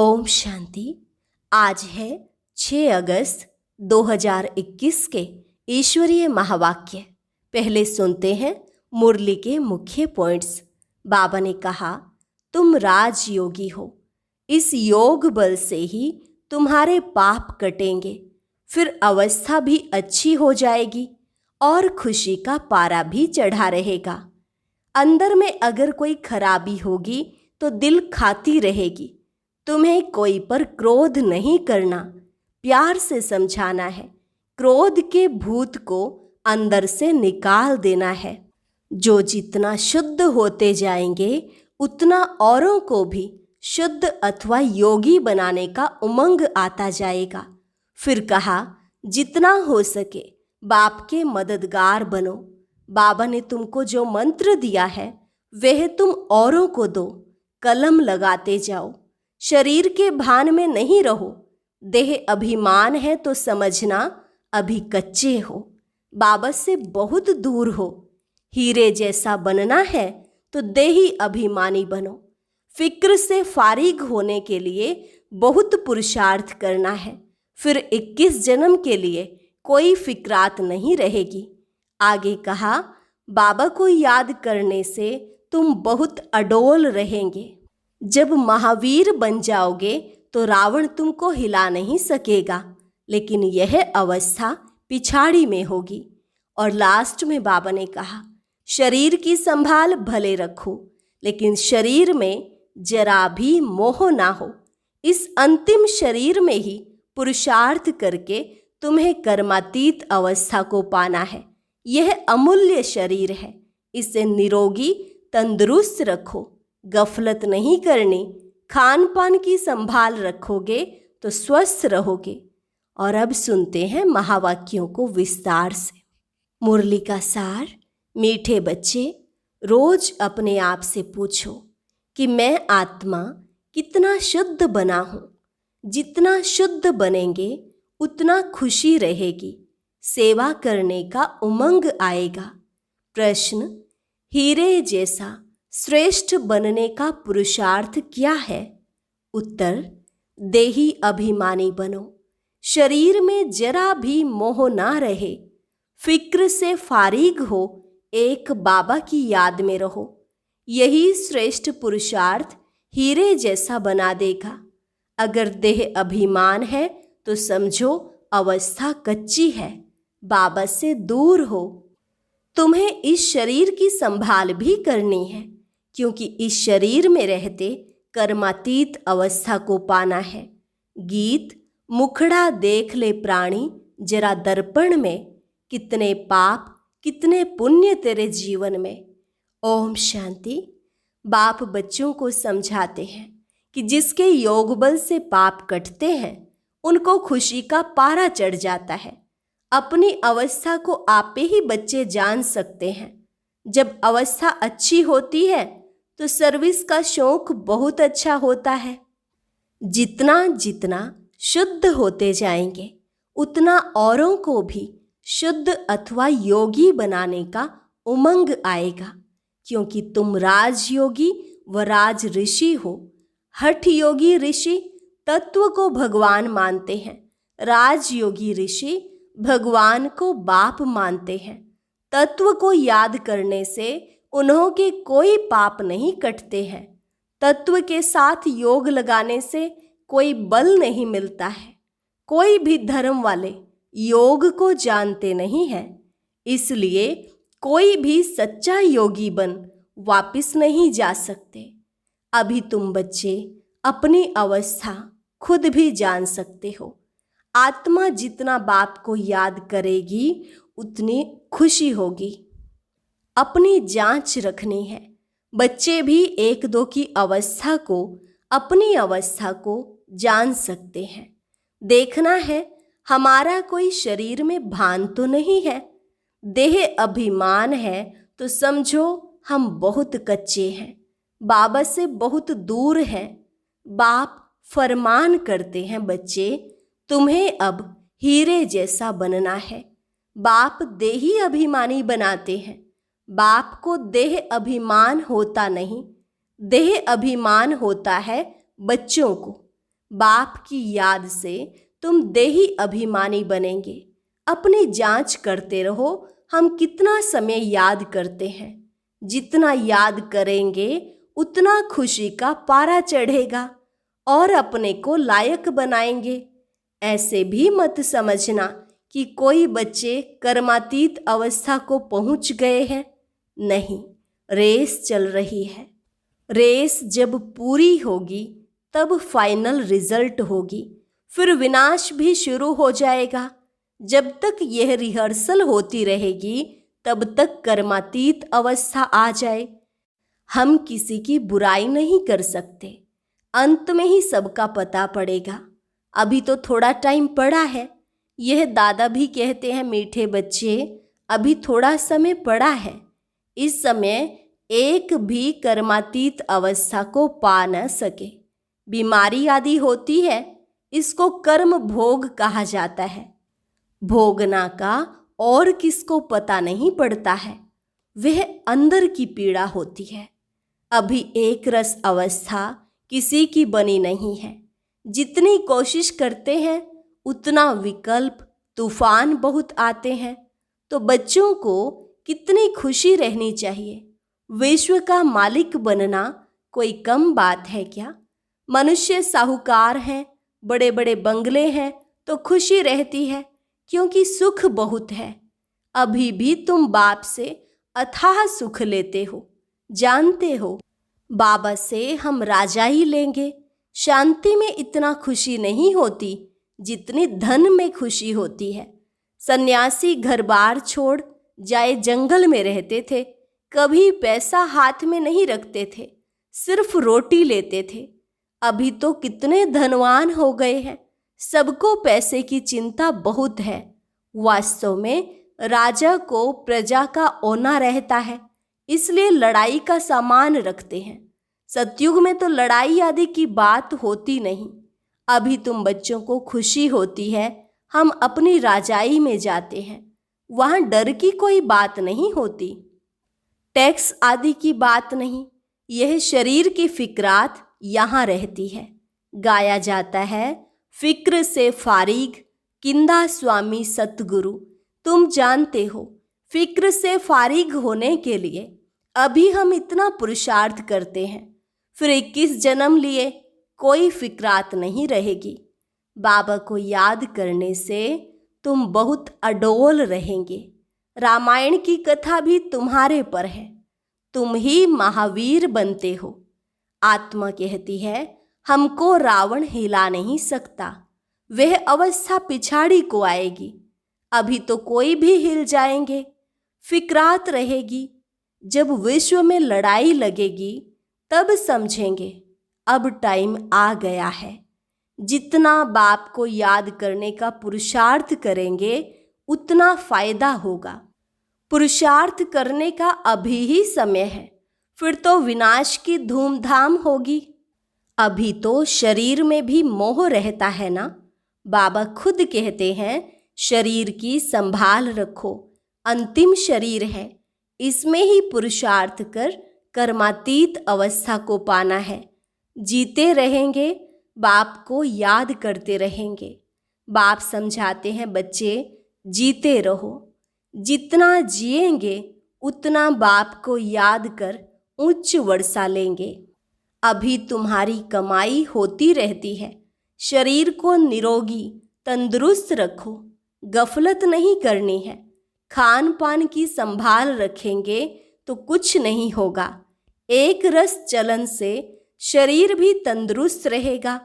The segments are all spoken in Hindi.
ओम शांति। आज है 6 अगस्त 2021 के ईश्वरीय महावाक्य। पहले सुनते हैं मुरली के मुख्य पॉइंट्स। बाबा ने कहा, तुम राजयोगी हो। इस योग बल से ही तुम्हारे पाप कटेंगे, फिर अवस्था भी अच्छी हो जाएगी और खुशी का पारा भी चढ़ा रहेगा। अंदर में अगर कोई खराबी होगी तो दिल खाती रहेगी। तुम्हें कोई पर क्रोध नहीं करना, प्यार से समझाना है। क्रोध के भूत को अंदर से निकाल देना है। जो जितना शुद्ध होते जाएंगे उतना औरों को भी शुद्ध अथवा योगी बनाने का उमंग आता जाएगा। फिर कहा, जितना हो सके बाप के मददगार बनो। बाबा ने तुमको जो मंत्र दिया है वह तुम औरों को दो। कलम लगाते जाओ। शरीर के भान में नहीं रहो। देह अभिमान है तो समझना अभी कच्चे हो, बाबा से बहुत दूर हो। हीरे जैसा बनना है तो देही अभिमानी बनो। फिक्र से फारिग होने के लिए बहुत पुरुषार्थ करना है। फिर 21 जन्म के लिए कोई फिक्रात नहीं रहेगी। आगे कहा, बाबा को याद करने से तुम बहुत अडोल रहेंगे। जब महावीर बन जाओगे तो रावण तुमको हिला नहीं सकेगा, लेकिन यह अवस्था पिछाड़ी में होगी। और लास्ट में बाबा ने कहा, शरीर की संभाल भले रखो, लेकिन शरीर में जरा भी मोह ना हो। इस अंतिम शरीर में ही पुरुषार्थ करके तुम्हें कर्मातीत अवस्था को पाना है। यह अमूल्य शरीर है, इसे निरोगी तंदुरुस्त रखो। गफलत नहीं करनी। खान पान की संभाल रखोगे तो स्वस्थ रहोगे। और अब सुनते हैं महावाक्यों को विस्तार से। मुरली का सार। मीठे बच्चे, रोज अपने आप से पूछो कि मैं आत्मा कितना शुद्ध बना हूँ। जितना शुद्ध बनेंगे उतना खुशी रहेगी, सेवा करने का उमंग आएगा। प्रश्न, हीरे जैसा श्रेष्ठ बनने का पुरुषार्थ क्या है? उत्तर, देही अभिमानी बनो। शरीर में जरा भी मोह ना रहे। फिक्र से फारिग हो, एक बाबा की याद में रहो। यही श्रेष्ठ पुरुषार्थ हीरे जैसा बना देगा। अगर देह अभिमान है तो समझो अवस्था कच्ची है, बाबा से दूर हो। तुम्हें इस शरीर की संभाल भी करनी है, क्योंकि इस शरीर में रहते कर्मातीत अवस्था को पाना है। गीत, मुखड़ा देख ले प्राणी जरा दर्पण में, कितने पाप कितने पुण्य तेरे जीवन में। ओम शांति। बाप बच्चों को समझाते हैं कि जिसके योग बल से पाप कटते हैं उनको खुशी का पारा चढ़ जाता है। अपनी अवस्था को आपे ही बच्चे जान सकते हैं। जब अवस्था अच्छी होती है तो सर्विस का शौक बहुत अच्छा होता है। जितना जितना शुद्ध होते जाएंगे उतना औरों को भी शुद्ध अथवा योगी बनाने का उमंग आएगा, क्योंकि तुम राजयोगी व राज ऋषि हो। हठ योगी ऋषि तत्व को भगवान मानते हैं। राजयोगी ऋषि भगवान को बाप मानते हैं। तत्व को याद करने से उन्हों के कोई पाप नहीं कटते हैं। तत्व के साथ योग लगाने से कोई बल नहीं मिलता है। कोई भी धर्म वाले योग को जानते नहीं हैं, इसलिए कोई भी सच्चा योगी बन वापिस नहीं जा सकते। अभी तुम बच्चे अपनी अवस्था खुद भी जान सकते हो। आत्मा जितना बाप को याद करेगी उतनी खुशी होगी। अपनी जांच रखनी है। बच्चे भी एक दो की अवस्था को, अपनी अवस्था को जान सकते हैं। देखना है हमारा कोई शरीर में भान तो नहीं है। देह अभिमान है तो समझो हम बहुत कच्चे हैं, बाबा से बहुत दूर हैं। बाप फरमान करते हैं, बच्चे तुम्हें अब हीरे जैसा बनना है। बाप देही अभिमानी बनाते हैं। बाप को देह अभिमान होता नहीं। देह अभिमान होता है बच्चों को। बाप की याद से तुम देही अभिमानी बनेंगे। अपनी जांच करते रहो, हम कितना समय याद करते हैं। जितना याद करेंगे उतना खुशी का पारा चढ़ेगा और अपने को लायक बनाएंगे। ऐसे भी मत समझना कि कोई बच्चे कर्मातीत अवस्था को पहुंच गए हैं। नहीं, रेस चल रही है। रेस जब पूरी होगी तब फाइनल रिजल्ट होगी, फिर विनाश भी शुरू हो जाएगा। जब तक यह रिहर्सल होती रहेगी तब तक कर्मातीत अवस्था आ जाए। हम किसी की बुराई नहीं कर सकते, अंत में ही सबका पता पड़ेगा। अभी तो थोड़ा टाइम पड़ा है। यह दादा भी कहते हैं, मीठे बच्चे अभी थोड़ा समय पड़ा है। इस समय एक भी कर्मातीत अवस्था को पा न सके। बीमारी आदि होती है, इसको कर्म भोग कहा जाता है। भोगना का और किसको पता नहीं पड़ता है, वह अंदर की पीड़ा होती है। अभी एक रस अवस्था किसी की बनी नहीं है। जितनी कोशिश करते हैं उतना विकल्प तूफान बहुत आते हैं। तो बच्चों को कितनी खुशी रहनी चाहिए। विश्व का मालिक बनना कोई कम बात है क्या? मनुष्य साहूकार हैं, बड़े बड़े बंगले हैं तो खुशी रहती है क्योंकि सुख बहुत है। अभी भी तुम बाप से अथाह सुख लेते हो। जानते हो, बाबा से हम राजा ही लेंगे। शांति में इतना खुशी नहीं होती जितनी धन में खुशी होती है। सन्यासी घर बार छोड़ जाए जंगल में रहते थे, कभी पैसा हाथ में नहीं रखते थे, सिर्फ रोटी लेते थे। अभी तो कितने धनवान हो गए हैं, सबको पैसे की चिंता बहुत है। वास्तव में राजा को प्रजा का ओना रहता है, इसलिए लड़ाई का सामान रखते हैं। सतयुग में तो लड़ाई आदि की बात होती नहीं। अभी तुम बच्चों को खुशी होती है, हम अपनी राजाई में जाते हैं, वहाँ डर की कोई बात नहीं होती, टैक्स आदि की बात नहीं। यह शरीर की फिक्रात यहाँ रहती है। गाया जाता है, फिक्र से फारिग किंदा स्वामी सतगुरु। तुम जानते हो, फिक्र से फारिग होने के लिए अभी हम इतना पुरुषार्थ करते हैं, फिर 21 जन्म लिए कोई फिक्रात नहीं रहेगी। बाबा को याद करने से तुम बहुत अडोल रहेंगे। रामायण की कथा भी तुम्हारे पर है, तुम ही महावीर बनते हो। आत्मा कहती है, हमको रावण हिला नहीं सकता। वह अवस्था पिछाड़ी को आएगी, अभी तो कोई भी हिल जाएंगे। फिक्रात रहेगी, जब विश्व में लड़ाई लगेगी तब समझेंगे अब टाइम आ गया है। जितना बाप को याद करने का पुरुषार्थ करेंगे उतना फायदा होगा। पुरुषार्थ करने का अभी ही समय है, फिर तो विनाश की धूमधाम होगी। अभी तो शरीर में भी मोह रहता है ना। बाबा खुद कहते हैं, शरीर की संभाल रखो, अंतिम शरीर है, इसमें ही पुरुषार्थ कर कर्मातीत अवस्था को पाना है। जीते रहेंगे, बाप को याद करते रहेंगे। बाप समझाते हैं, बच्चे जीते रहो। जितना जिएंगे उतना बाप को याद कर उच्च वर्षा लेंगे। अभी तुम्हारी कमाई होती रहती है। शरीर को निरोगी तंदुरुस्त रखो, गफलत नहीं करनी है। खान पान की संभाल रखेंगे तो कुछ नहीं होगा। एक रस चलन से शरीर भी तंदुरुस्त रहेगा।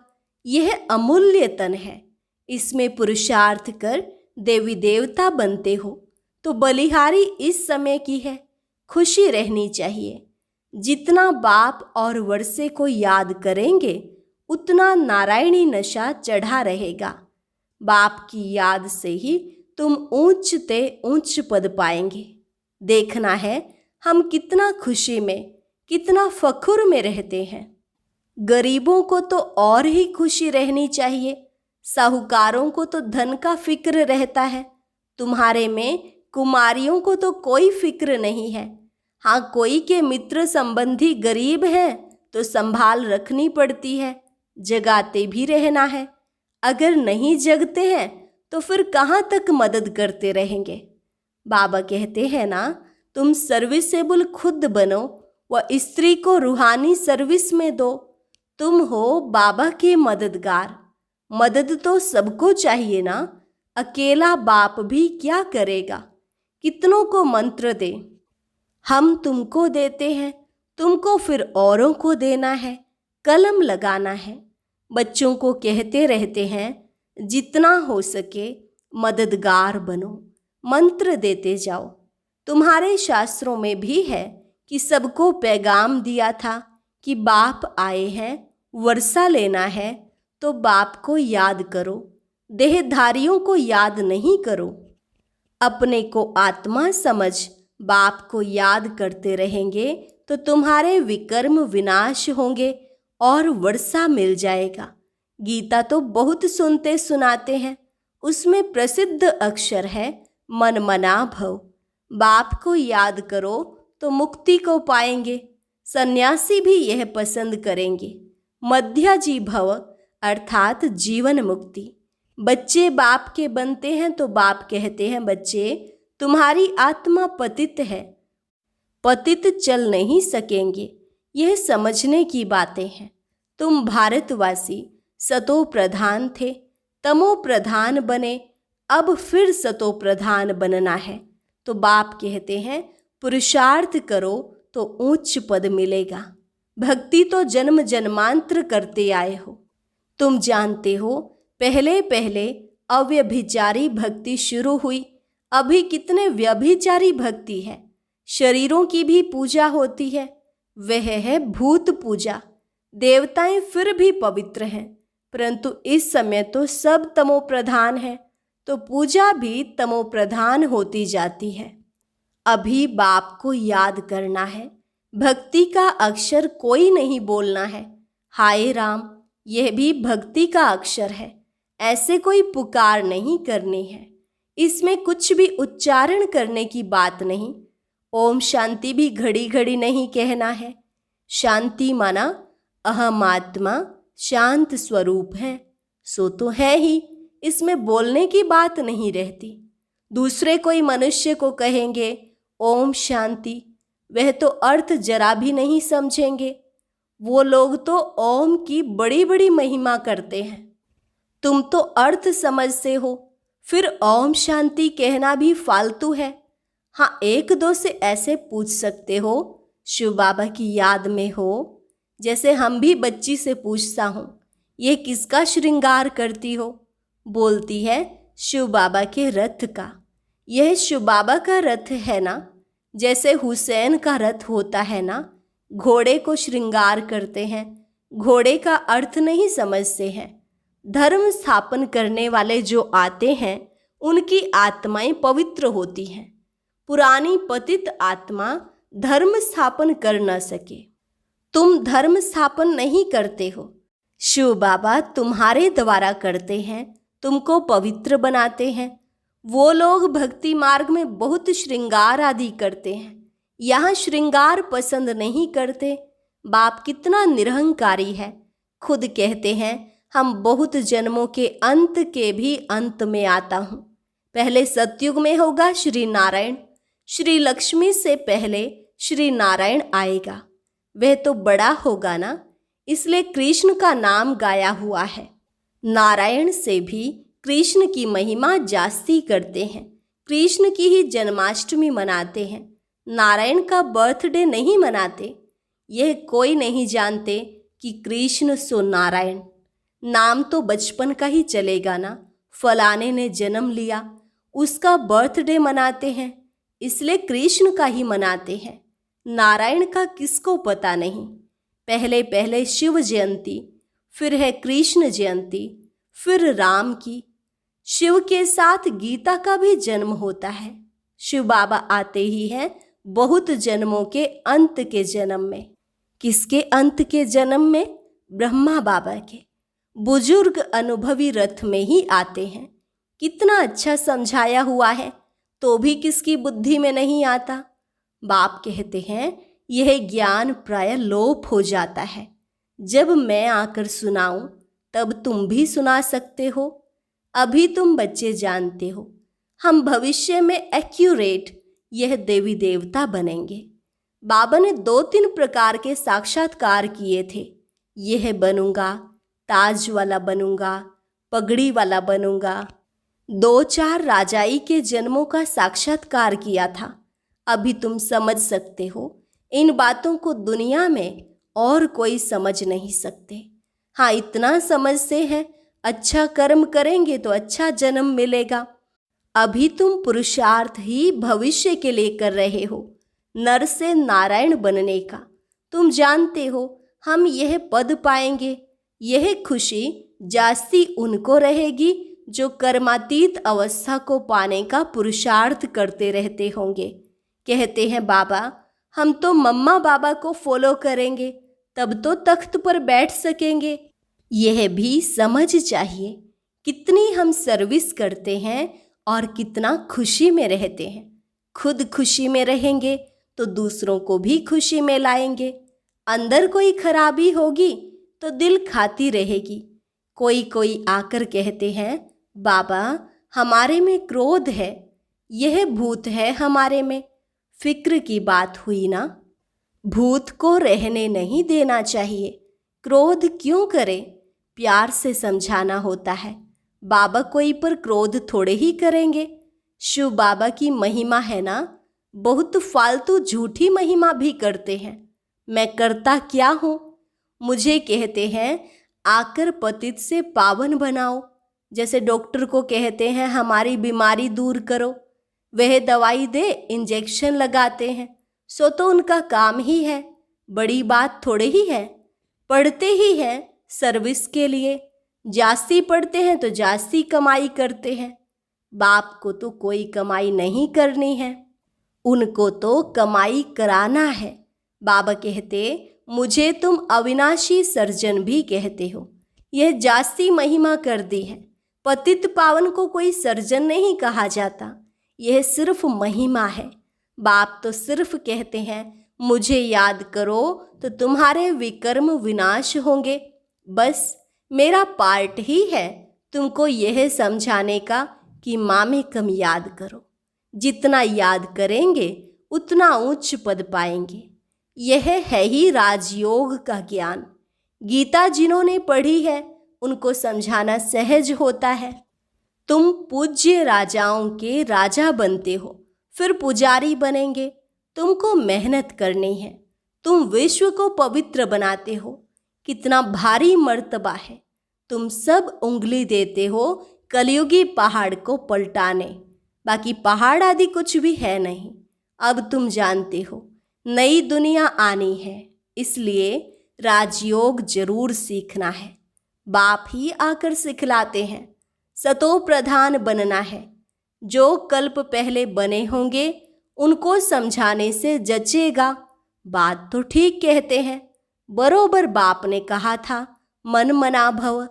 यह अमूल्य तन है, इसमें पुरुषार्थ कर देवी देवता बनते हो तो बलिहारी इस समय की है। खुशी रहनी चाहिए। जितना बाप और वर्षे को याद करेंगे उतना नारायणी नशा चढ़ा रहेगा। बाप की याद से ही तुम ऊंच ते ऊंच पद पाएंगे। देखना है हम कितना खुशी में, कितना फखुर में रहते हैं। गरीबों को तो और ही खुशी रहनी चाहिए। साहूकारों को तो धन का फिक्र रहता है। तुम्हारे में कुमारियों को तो कोई फिक्र नहीं है। हाँ, कोई के मित्र संबंधी गरीब हैं तो संभाल रखनी पड़ती है, जगाते भी रहना है। अगर नहीं जगते हैं तो फिर कहाँ तक मदद करते रहेंगे। बाबा कहते हैं ना, तुम सर्विसेबल खुद बनो व स्त्री को रूहानी सर्विस में दो। तुम हो बाबा के मददगार। मदद तो सबको चाहिए ना। अकेला बाप भी क्या करेगा, कितनों को मंत्र दे। हम तुमको देते हैं, तुमको फिर औरों को देना है, कलम लगाना है। बच्चों को कहते रहते हैं, जितना हो सके मददगार बनो, मंत्र देते जाओ। तुम्हारे शास्त्रों में भी है कि सबको पैगाम दिया था कि बाप आए हैं, वर्षा लेना है तो बाप को याद करो, देहधारियों को याद नहीं करो। अपने को आत्मा समझ बाप को याद करते रहेंगे तो तुम्हारे विकर्म विनाश होंगे और वर्षा मिल जाएगा। गीता तो बहुत सुनते सुनाते हैं, उसमें प्रसिद्ध अक्षर है मन मना भव। बाप को याद करो तो मुक्ति को पाएंगे। सन्यासी भी यह पसंद करेंगे। मध्याजी भव अर्थात जीवन मुक्ति। बच्चे बाप के बनते हैं तो बाप कहते हैं, बच्चे तुम्हारी आत्मा पतित है, पतित चल नहीं सकेंगे। यह समझने की बातें हैं। तुम भारतवासी सतो प्रधान थे, तमो प्रधान बने, अब फिर सतो प्रधान बनना है। तो बाप कहते हैं, पुरुषार्थ करो तो उच्च पद मिलेगा। भक्ति तो जन्म जन्मांतर करते आए हो। तुम जानते हो पहले पहले अव्यभिचारी भक्ति शुरू हुई, अभी कितने व्यभिचारी भक्ति है। शरीरों की भी पूजा होती है, वह है भूत पूजा। देवताएं फिर भी पवित्र हैं, परंतु इस समय तो सब तमो प्रधान है, तो पूजा भी तमो प्रधान होती जाती है। अभी बाप को याद करना है, भक्ति का अक्षर कोई नहीं बोलना है। हाय राम, यह भी भक्ति का अक्षर है। ऐसे कोई पुकार नहीं करनी है, इसमें कुछ भी उच्चारण करने की बात नहीं। ओम शांति भी घड़ी घड़ी नहीं कहना है। शांति माना अहम आत्मा शांत स्वरूप है, सो तो है ही, इसमें बोलने की बात नहीं रहती। दूसरे कोई मनुष्य को कहेंगे ओम शांति, वह तो अर्थ जरा भी नहीं समझेंगे। वो लोग तो ओम की बड़ी बड़ी महिमा करते हैं, तुम तो अर्थ समझते हो, फिर ओम शांति कहना भी फालतू है। हाँ, एक दो से ऐसे पूछ सकते हो, शिव बाबा की याद में हो, जैसे हम भी बच्ची से पूछता हूँ, ये किसका श्रृंगार करती हो? बोलती है शिव बाबा के रथ का। यह शिव बाबा का रथ है ना, जैसे हुसैन का रथ होता है ना। घोड़े को श्रृंगार करते हैं, घोड़े का अर्थ नहीं समझते हैं। धर्म स्थापन करने वाले जो आते हैं उनकी आत्माएं पवित्र होती हैं। पुरानी पतित आत्मा धर्म स्थापन कर न सके। तुम धर्म स्थापन नहीं करते हो, शिव बाबा तुम्हारे द्वारा करते हैं, तुमको पवित्र बनाते हैं। वो लोग भक्ति मार्ग में बहुत श्रृंगार आदि करते हैं, यहाँ श्रृंगार पसंद नहीं करते। बाप कितना निरहंकारी है, खुद कहते हैं हम बहुत जन्मों के अंत के भी अंत में आता हूँ। पहले सतयुग में होगा श्री नारायण, श्री लक्ष्मी से पहले श्री नारायण आएगा। वह तो बड़ा होगा ना, इसलिए कृष्ण का नाम गाया हुआ है। नारायण से भी कृष्ण की महिमा जास्ती करते हैं। कृष्ण की ही जन्माष्टमी मनाते हैं, नारायण का बर्थडे नहीं मनाते। यह कोई नहीं जानते कि कृष्ण सो नारायण। नाम तो बचपन का ही चलेगा ना, फलाने ने जन्म लिया, उसका बर्थडे मनाते हैं, इसलिए कृष्ण का ही मनाते हैं। नारायण का किसको पता नहीं। पहले पहले शिव जयंती, फिर है कृष्ण जयंती, फिर राम की। शिव के साथ गीता का भी जन्म होता है। शिव बाबा आते ही हैं बहुत जन्मों के अंत के जन्म में। किसके अंत के जन्म में? ब्रह्मा बाबा के। बुजुर्ग अनुभवी रथ में ही आते हैं। कितना अच्छा समझाया हुआ है, तो भी किसकी बुद्धि में नहीं आता। बाप कहते हैं यह ज्ञान प्राय लोप हो जाता है। जब मैं आकर सुनाऊं तब तुम भी सुना सकते हो। अभी तुम बच्चे जानते हो, हम भविष्य में एक्यूरेट यह देवी देवता बनेंगे। बाबा ने 2-3 प्रकार के साक्षात्कार किए थे। यह बनूंगा, ताज वाला बनूंगा, पगड़ी वाला बनूंगा। 2-4 राजाई के जन्मों का साक्षात्कार किया था। अभी तुम समझ सकते हो, इन बातों को दुनिया में और कोई समझ नहीं सकते। हाँ, इतना समझते हैं, अच्छा कर्म करेंगे तो अच्छा जन्म मिलेगा। अभी तुम पुरुषार्थ ही भविष्य के लिए कर रहे हो, नर से नारायण बनने का। तुम जानते हो हम यह पद पाएंगे, यह खुशी जास्ती उनको रहेगी जो कर्मातीत अवस्था को पाने का पुरुषार्थ करते रहते होंगे। कहते हैं बाबा हम तो मम्मा बाबा को फॉलो करेंगे, तब तो तख्त पर बैठ सकेंगे। यह भी समझ चाहिए कितनी हम सर्विस करते हैं और कितना खुशी में रहते हैं। खुद खुशी में रहेंगे तो दूसरों को भी खुशी में लाएंगे। अंदर कोई खराबी होगी तो दिल खाती रहेगी। कोई आकर कहते हैं बाबा हमारे में क्रोध है, यह भूत है हमारे में। फिक्र की बात हुई ना, भूत को रहने नहीं देना चाहिए। क्रोध क्यों करे, प्यार से समझाना होता है। बाबा कोई पर क्रोध थोड़े ही करेंगे। शिव बाबा की महिमा है ना, बहुत फालतू झूठी महिमा भी करते हैं। मैं करता क्या हूँ? मुझे कहते हैं आकर पतित से पावन बनाओ। जैसे डॉक्टर को कहते हैं हमारी बीमारी दूर करो, वह दवाई दे इंजेक्शन लगाते हैं, सो तो उनका काम ही है, बड़ी बात थोड़े ही है। पढ़ते ही हैं सर्विस के लिए, जास्ती पढ़ते हैं तो जास्ती कमाई करते हैं। बाप को तो कोई कमाई नहीं करनी है, उनको तो कमाई कराना है। बाबा कहते मुझे तुम अविनाशी सर्जन भी कहते हो, यह जास्ती महिमा कर दी है। पतित पावन को कोई सर्जन नहीं कहा जाता, यह सिर्फ महिमा है। बाप तो सिर्फ कहते हैं मुझे याद करो तो तुम्हारे विकर्म विनाश होंगे। बस मेरा पार्ट ही है तुमको यह समझाने का कि माँ में कम याद करो। जितना याद करेंगे उतना उच्च पद पाएंगे। यह है ही राजयोग का ज्ञान। गीता जिन्होंने पढ़ी है उनको समझाना सहज होता है। तुम पूज्य राजाओं के राजा बनते हो, फिर पुजारी बनेंगे। तुमको मेहनत करनी है। तुम विश्व को पवित्र बनाते हो, कितना भारी मर्तबा है। तुम सब उंगली देते हो कलयुगी पहाड़ को पलटाने, बाकी पहाड़ आदि कुछ भी है नहीं। अब तुम जानते हो नई दुनिया आनी है, इसलिए राजयोग जरूर सीखना है। बाप ही आकर सिखलाते हैं। सतो प्रधान बनना है। जो कल्प पहले बने होंगे उनको समझाने से जचेगा। बात तो ठीक कहते हैं, बरोबर बाप ने कहा था मन मना भव।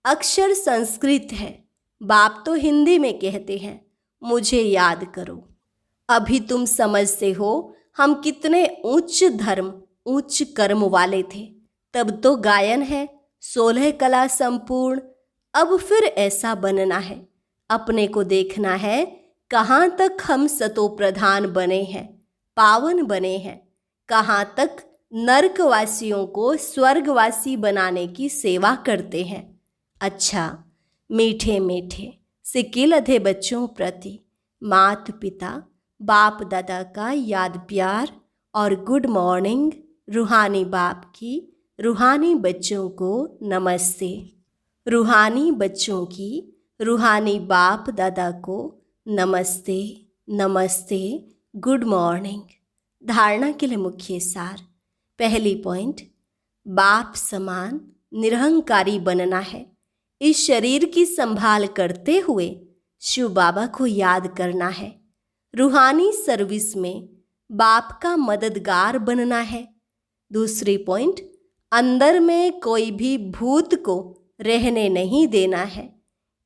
अक्षर संस्कृत है, बाप तो हिंदी में कहते हैं मुझे याद करो। अभी तुम समझते हो हम कितने उच्च धर्म उच्च कर्म वाले थे। तब तो गायन है 16 कला संपूर्ण। अब फिर ऐसा बनना है, अपने को देखना है कहाँ तक हम सतो प्रधान बने हैं, पावन बने हैं, कहाँ तक नरकवासियों को स्वर्गवासी बनाने की सेवा करते हैं। अच्छा, मीठे मीठे सिकिल अधे बच्चों प्रति मात पिता बाप दादा का याद प्यार और गुड मॉर्निंग। रूहानी बाप की रूहानी बच्चों को नमस्ते। रूहानी बच्चों की रूहानी बाप दादा को नमस्ते नमस्ते, गुड मॉर्निंग। धारणा के लिए मुख्य सार। पहली पॉइंट, बाप समान निरहंकारी बनना है। इस शरीर की संभाल करते हुए शिव बाबा को याद करना है। रूहानी सर्विस में बाप का मददगार बनना है। दूसरी पॉइंट, अंदर में कोई भी भूत को रहने नहीं देना है।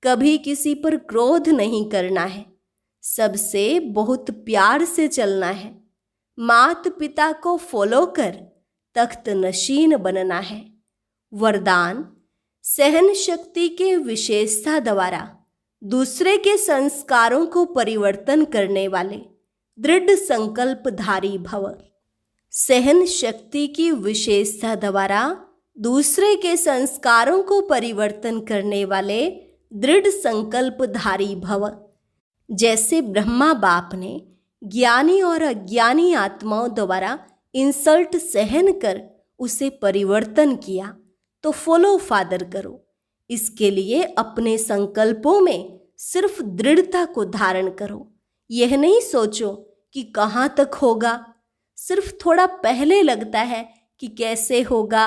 कभी किसी पर क्रोध नहीं करना है। सबसे बहुत प्यार से चलना है। मात पिता को फॉलो कर तख्त नशीन बनना है। वरदान सहन शक्ति के विशेषता द्वारा दूसरे के संस्कारों को परिवर्तन करने वाले दृढ़ संकल्पधारी भव। सहन शक्ति की विशेषता द्वारा दूसरे के संस्कारों को परिवर्तन करने वाले दृढ़ संकल्पधारी भव। जैसे ब्रह्मा बाप ने ज्ञानी और अज्ञानी आत्माओं द्वारा इंसल्ट सहन कर उसे परिवर्तन किया, तो फॉलो फादर करो। इसके लिए अपने संकल्पों में सिर्फ दृढ़ता को धारण करो। यह नहीं सोचो कि कहाँ तक होगा। सिर्फ थोड़ा पहले लगता है कि कैसे होगा,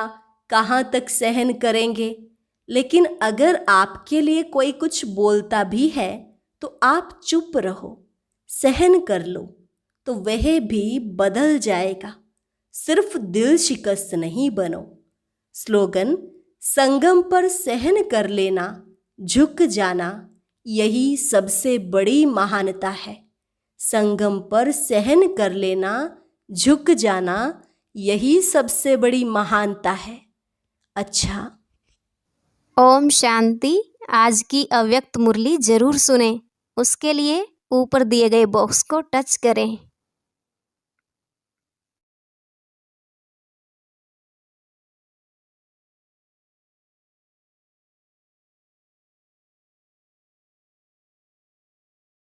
कहाँ तक सहन करेंगे, लेकिन अगर आपके लिए कोई कुछ बोलता भी है तो आप चुप रहो, सहन कर लो, तो वह भी बदल जाएगा। सिर्फ दिल शिकस्त नहीं बनो। स्लोगन संगम पर सहन कर लेना, झुक जाना, यही सबसे बड़ी महानता है। संगम पर सहन कर लेना, झुक जाना, यही सबसे बड़ी महानता है। अच्छा, ओम शांति। आज की अव्यक्त मुरली जरूर सुने। उसके लिए ऊपर दिए गए बॉक्स को टच करें।